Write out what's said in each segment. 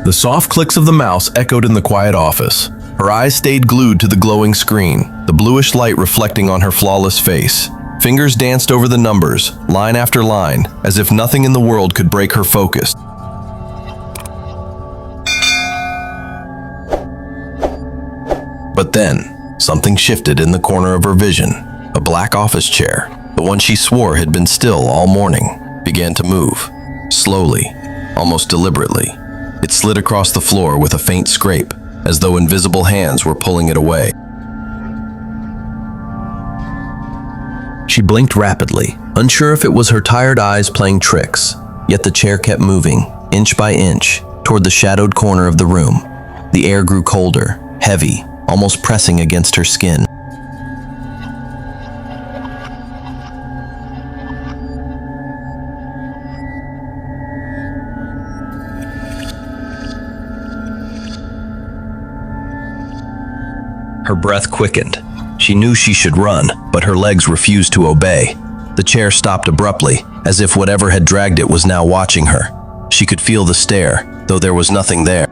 The soft clicks of the mouse echoed in the quiet office. Her eyes stayed glued to the glowing screen, the bluish light reflecting on her flawless face. Fingers danced over the numbers, line after line, as if nothing in the world could break her focus. But then, something shifted in the corner of her vision. A black office chair, the one she swore had been still all morning, began to move. Slowly, almost deliberately. It slid across the floor with a faint scrape, as though invisible hands were pulling it away. She blinked rapidly, unsure if it was her tired eyes playing tricks, yet the chair kept moving, inch by inch, toward the shadowed corner of the room. The air grew colder, heavy, almost pressing against her skin. Her breath quickened. She knew she should run, but her legs refused to obey. The chair stopped abruptly, as if whatever had dragged it was now watching her. She could feel the stare, though there was nothing there.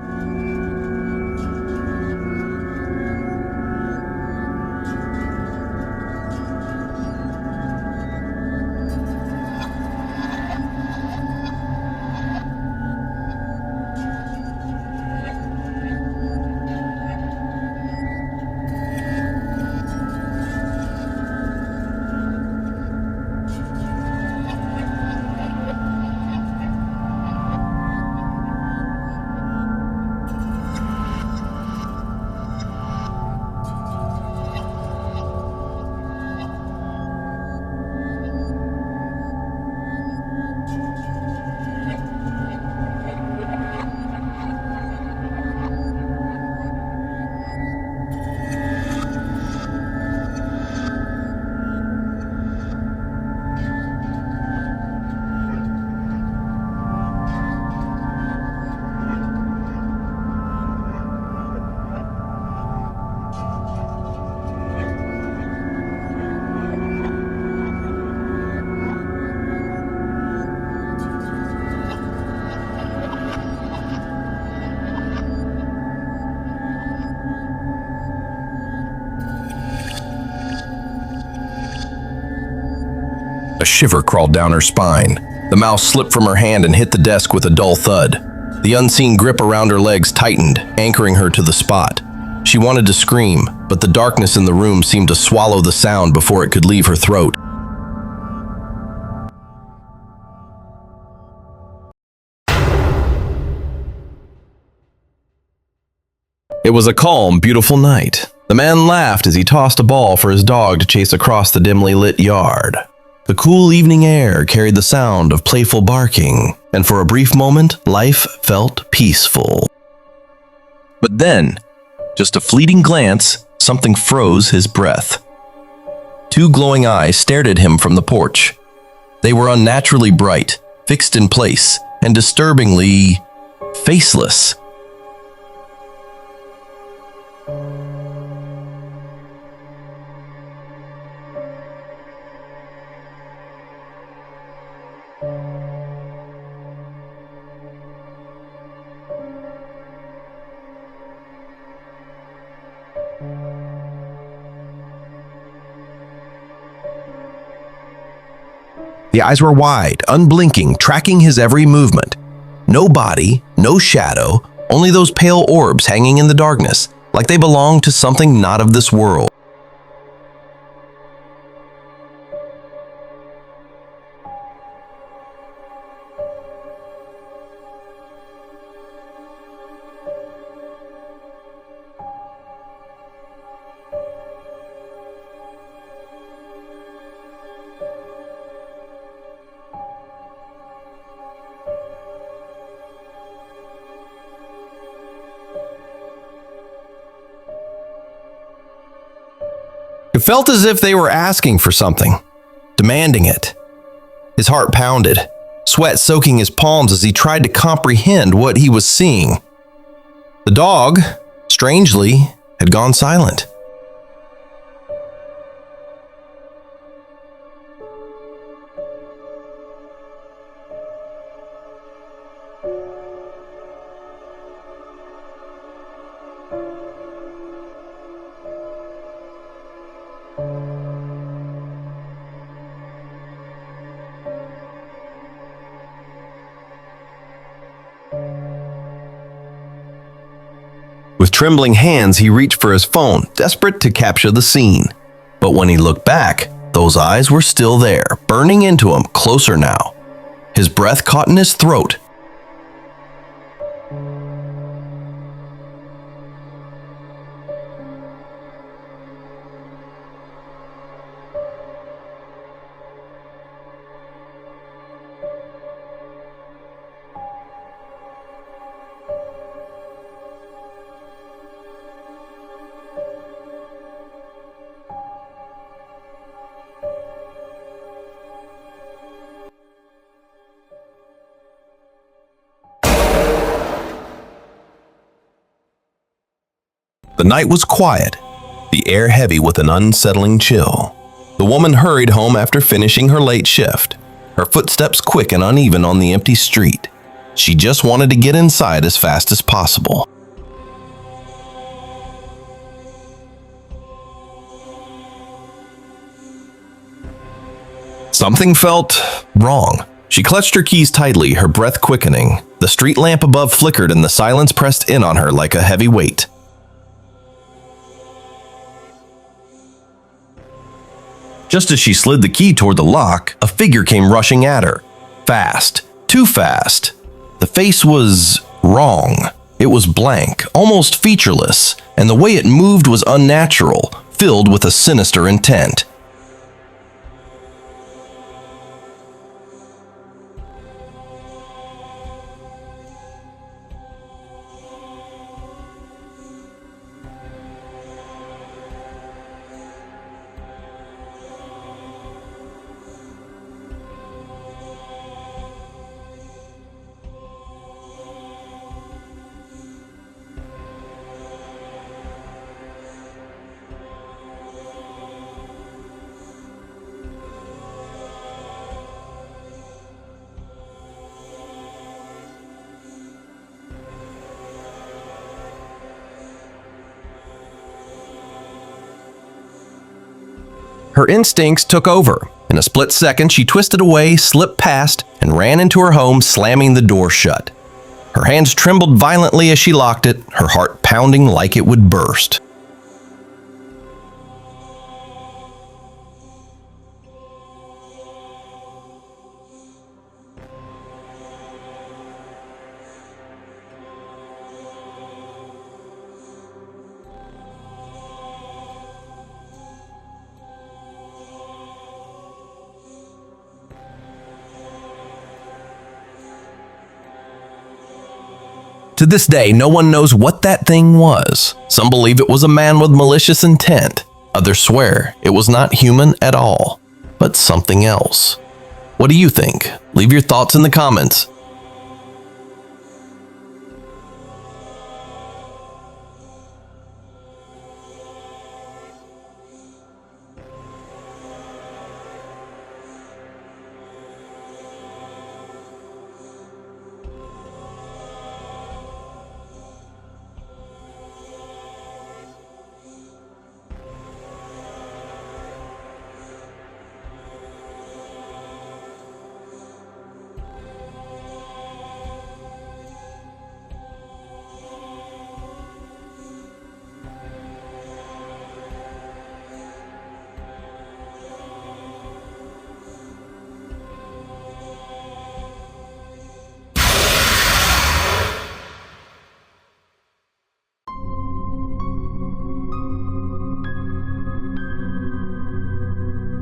A shiver crawled down her spine. The mouse slipped from her hand and hit the desk with a dull thud. The unseen grip around her legs tightened, anchoring her to the spot. She wanted to scream, but the darkness in the room seemed to swallow the sound before it could leave her throat. It was a calm, beautiful night. The man laughed as he tossed a ball for his dog to chase across the dimly lit yard. The cool evening air carried the sound of playful barking, and for a brief moment, life felt peaceful. But then, just a fleeting glance, something froze his breath. Two glowing eyes stared at him from the porch. They were unnaturally bright, fixed in place, and disturbingly faceless. The eyes were wide, unblinking, tracking his every movement. No body, no shadow, only those pale orbs hanging in the darkness, like they belonged to something not of this world. It felt as if they were asking for something, demanding it. His heart pounded, sweat soaking his palms as he tried to comprehend what he was seeing. The dog, strangely, had gone silent. trembling hands, he reached for his phone, desperate to capture the scene. But when he looked back, those eyes were still there, burning into him, closer now. His breath caught in his throat. The night was quiet, the air heavy with an unsettling chill. The woman hurried home after finishing her late shift, her footsteps quick and uneven on the empty street. She just wanted to get inside as fast as possible. Something felt wrong. She clutched her keys tightly, her breath quickening. The street lamp above flickered and the silence pressed in on her like a heavy weight. Just as she slid the key toward the lock, a figure came rushing at her. Fast. Too fast. The face was wrong. It was blank, almost featureless, and the way it moved was unnatural, filled with a sinister intent. Her instincts took over. In a split second, she twisted away, slipped past, and ran into her home, slamming the door shut. Her hands trembled violently as she locked it, her heart pounding like it would burst. To this day, no one knows what that thing was. Some believe it was a man with malicious intent. Others swear it was not human at all, but something else. What do you think? Leave your thoughts in the comments.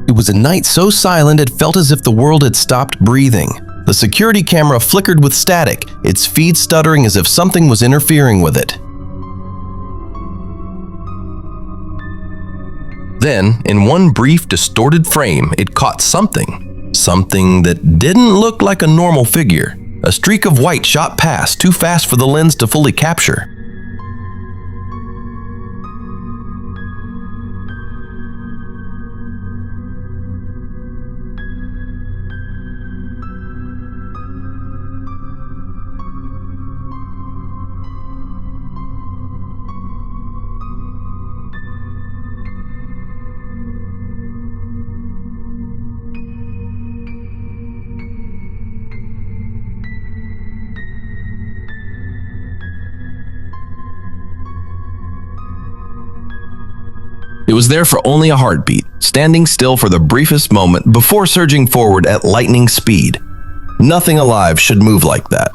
It was a night so silent it felt as if the world had stopped breathing. The security camera flickered with static, its feed stuttering as if something was interfering with it. Then, in one brief, distorted frame, it caught something. Something that didn't look like a normal figure. A streak of white shot past, too fast for the lens to fully capture. It was there for only a heartbeat, standing still for the briefest moment before surging forward at lightning speed. Nothing alive should move like that.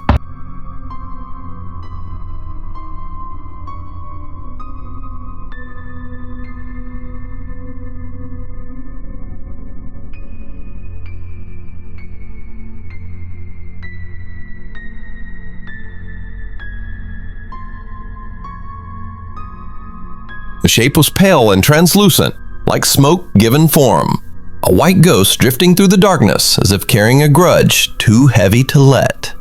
The shape was pale and translucent, like smoke given form. A white ghost drifting through the darkness as if carrying a grudge too heavy to let.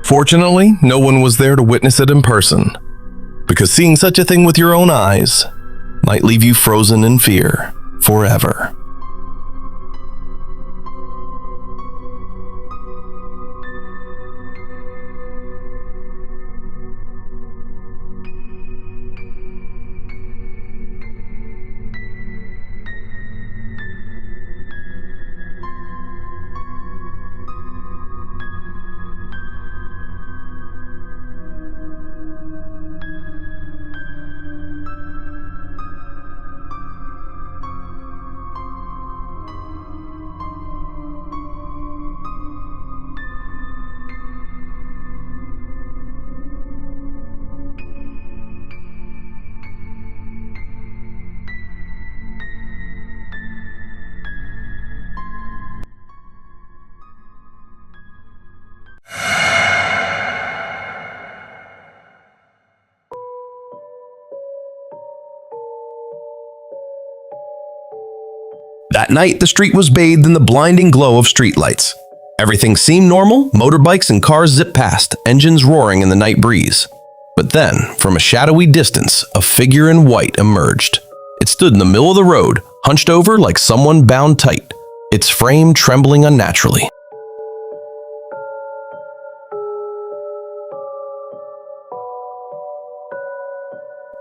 Fortunately, no one was there to witness it in person, because seeing such a thing with your own eyes might leave you frozen in fear forever. That night, the street was bathed in the blinding glow of streetlights. Everything seemed normal. Motorbikes and cars zipped past, engines roaring in the night breeze. But then, from a shadowy distance, a figure in white emerged. It stood in the middle of the road, hunched over like someone bound tight, its frame trembling unnaturally.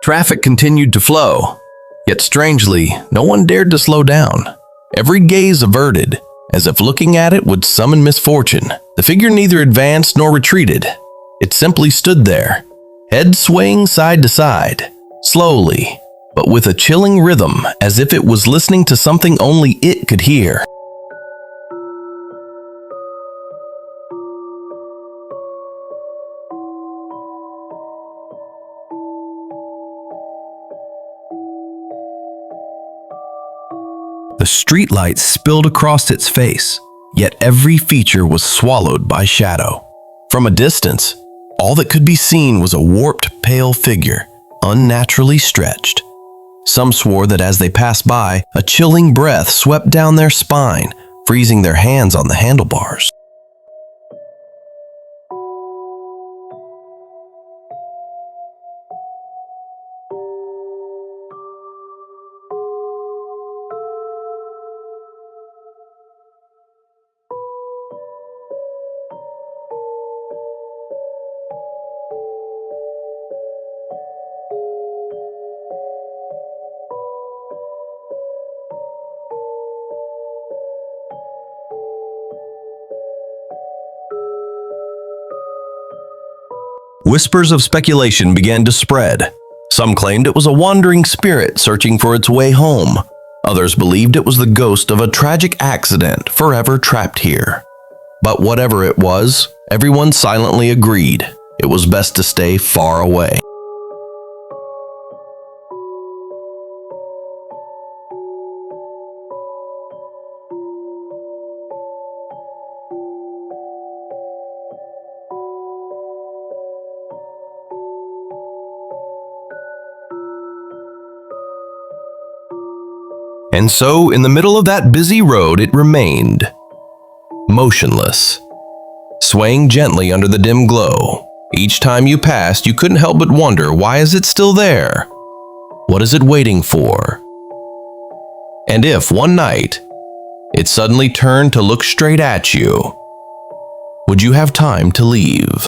Traffic continued to flow, yet strangely, no one dared to slow down. Every gaze averted, as if looking at it would summon misfortune. The figure neither advanced nor retreated. It simply stood there, head swaying side to side, slowly, but with a chilling rhythm, as if it was listening to something only it could hear. The streetlight spilled across its face, yet every feature was swallowed by shadow. From a distance, all that could be seen was a warped, pale figure, unnaturally stretched. Some swore that as they passed by, a chilling breath swept down their spine, freezing their hands on the handlebars. Whispers of speculation began to spread. Some claimed it was a wandering spirit searching for its way home. Others believed it was the ghost of a tragic accident forever trapped here. But whatever it was, everyone silently agreed it was best to stay far away. And so, in the middle of that busy road, it remained, motionless, swaying gently under the dim glow. Each time you passed, you couldn't help but wonder, why is it still there? What is it waiting for? And if, one night, it suddenly turned to look straight at you, would you have time to leave?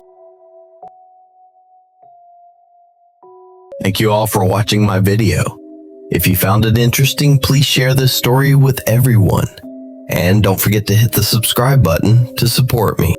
Thank you all for watching my video. If you found it interesting, please share this story with everyone. And don't forget to hit the subscribe button to support me.